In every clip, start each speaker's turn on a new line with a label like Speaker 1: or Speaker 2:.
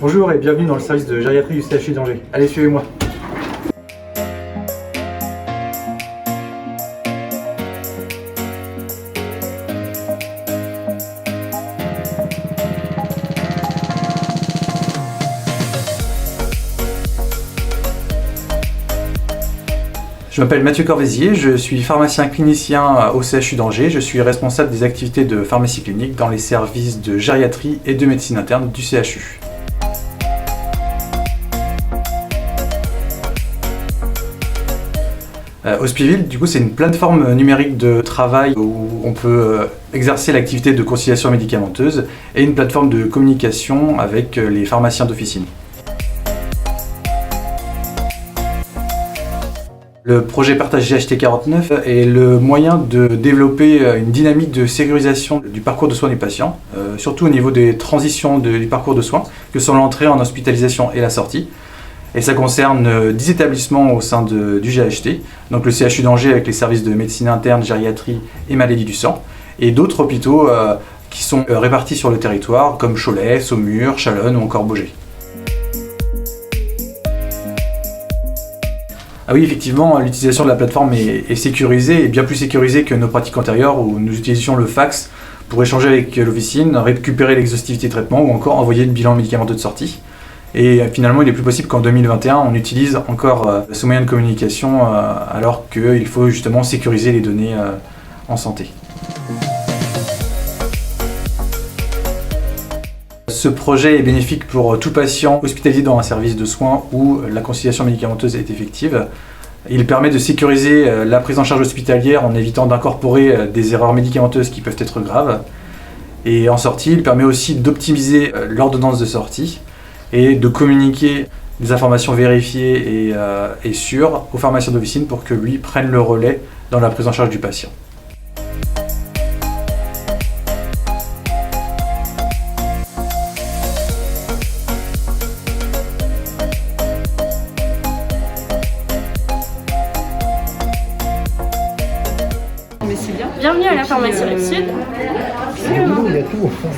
Speaker 1: Bonjour et bienvenue dans le service de gériatrie du CHU d'Angers. Allez, suivez-moi. Je m'appelle Mathieu Corvézier, je suis pharmacien clinicien au CHU d'Angers. Je suis responsable des activités de pharmacie clinique dans les services de gériatrie et de médecine interne du CHU. Hospiville, du coup, c'est une plateforme numérique de travail où on peut exercer l'activité de conciliation médicamenteuse et une plateforme de communication avec les pharmaciens d'officine. Le projet Partage GHT49 est le moyen de développer une dynamique de sécurisation du parcours de soins du patient, surtout au niveau des transitions du parcours de soins, que sont l'entrée en hospitalisation et la sortie. Et ça concerne 10 établissements au sein du GHT, donc le CHU d'Angers avec les services de médecine interne, gériatrie et maladie du sang, et d'autres hôpitaux qui sont répartis sur le territoire, comme Cholet, Saumur, Chalonnes ou encore Baugé. Ah oui, effectivement, l'utilisation de la plateforme est sécurisée, et bien plus sécurisée que nos pratiques antérieures où nous utilisions le fax pour échanger avec l'officine, récupérer l'exhaustivité de traitement ou encore envoyer le bilan médicamenteux de sortie. Et finalement, il est plus possible qu'en 2021, on utilise encore ce moyen de communication alors qu'il faut justement sécuriser les données en santé. Ce projet est bénéfique pour tout patient hospitalisé dans un service de soins où la conciliation médicamenteuse est effective. Il permet de sécuriser la prise en charge hospitalière en évitant d'incorporer des erreurs médicamenteuses qui peuvent être graves. Et en sortie, il permet aussi d'optimiser l'ordonnance de sortie et de communiquer des informations vérifiées et sûres au pharmacien d'officine pour que lui prenne le relais dans la prise en charge du patient.
Speaker 2: Mais c'est bien. Bienvenue à la pharmacie Rive-Sud.
Speaker 3: Il y a tout au fond.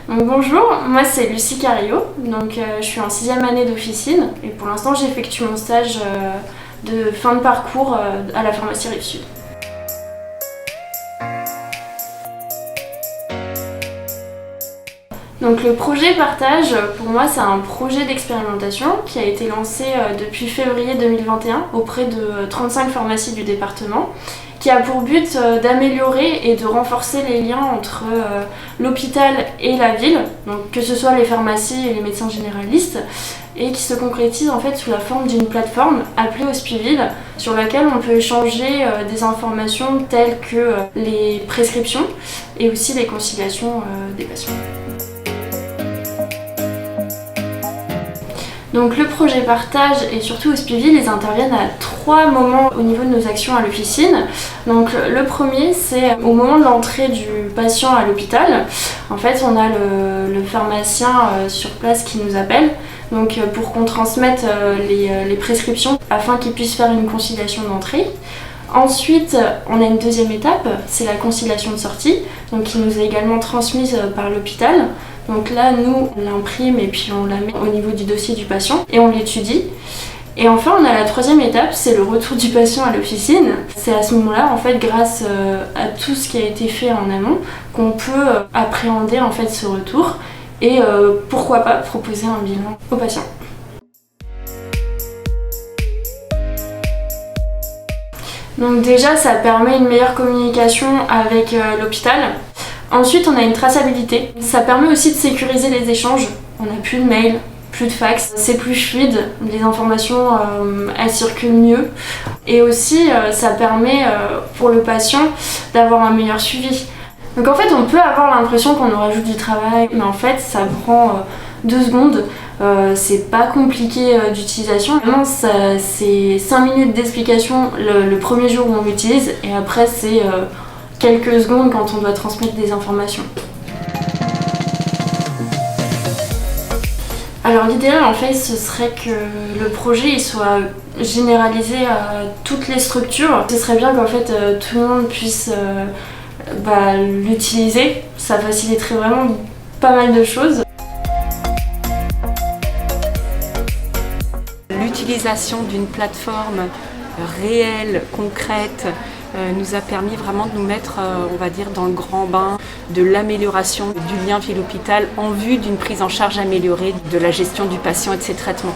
Speaker 2: Donc, bonjour, moi c'est Lucie Carillo, donc je suis en 6e année d'officine et pour l'instant j'effectue mon stage de fin de parcours à la pharmacie Rive-Sud. Donc le projet Partage, pour moi c'est un projet d'expérimentation qui a été lancé depuis février 2021 auprès de 35 pharmacies du département, qui a pour but d'améliorer et de renforcer les liens entre l'hôpital et la ville, donc que ce soit les pharmacies et les médecins généralistes, et qui se concrétise en fait sous la forme d'une plateforme appelée Hospiville, sur laquelle on peut échanger des informations telles que les prescriptions et aussi les conciliations des patients. Donc le projet Partage et surtout Hospiville, ils interviennent à 3 moments au niveau de nos actions à l'officine. Donc le premier, c'est au moment de l'entrée du patient à l'hôpital. En fait, on a le pharmacien sur place qui nous appelle donc, pour qu'on transmette les prescriptions afin qu'il puisse faire une conciliation d'entrée. Ensuite, on a une deuxième étape, c'est la conciliation de sortie, donc qui nous est également transmise par l'hôpital. Donc là, nous, on l'imprime et puis on la met au niveau du dossier du patient et on l'étudie. Et enfin, on a la troisième étape, c'est le retour du patient à l'officine. C'est à ce moment-là, en fait, grâce à tout ce qui a été fait en amont, qu'on peut appréhender en fait ce retour et pourquoi pas proposer un bilan au patient. Donc déjà, ça permet une meilleure communication avec l'hôpital. Ensuite, on a une traçabilité. Ça permet aussi de sécuriser les échanges. On n'a plus de mail, plus de fax. C'est plus fluide, les informations elles circulent mieux. Et aussi, ça permet pour le patient d'avoir un meilleur suivi. Donc en fait, on peut avoir l'impression qu'on nous rajoute du travail, mais en fait, ça prend 2 secondes. C'est pas compliqué d'utilisation. Vraiment, c'est 5 minutes d'explication le premier jour où on l'utilise, et après, c'est quelques secondes quand on doit transmettre des informations. Alors l'idéal en fait ce serait que le projet il soit généralisé à toutes les structures. Ce serait bien qu'en fait tout le monde puisse l'utiliser. Ça faciliterait vraiment pas mal de choses.
Speaker 4: L'utilisation d'une plateforme réelle, concrète, nous a permis vraiment de nous mettre, on va dire, dans le grand bain de l'amélioration du lien ville-hôpital en vue d'une prise en charge améliorée de la gestion du patient et de ses traitements.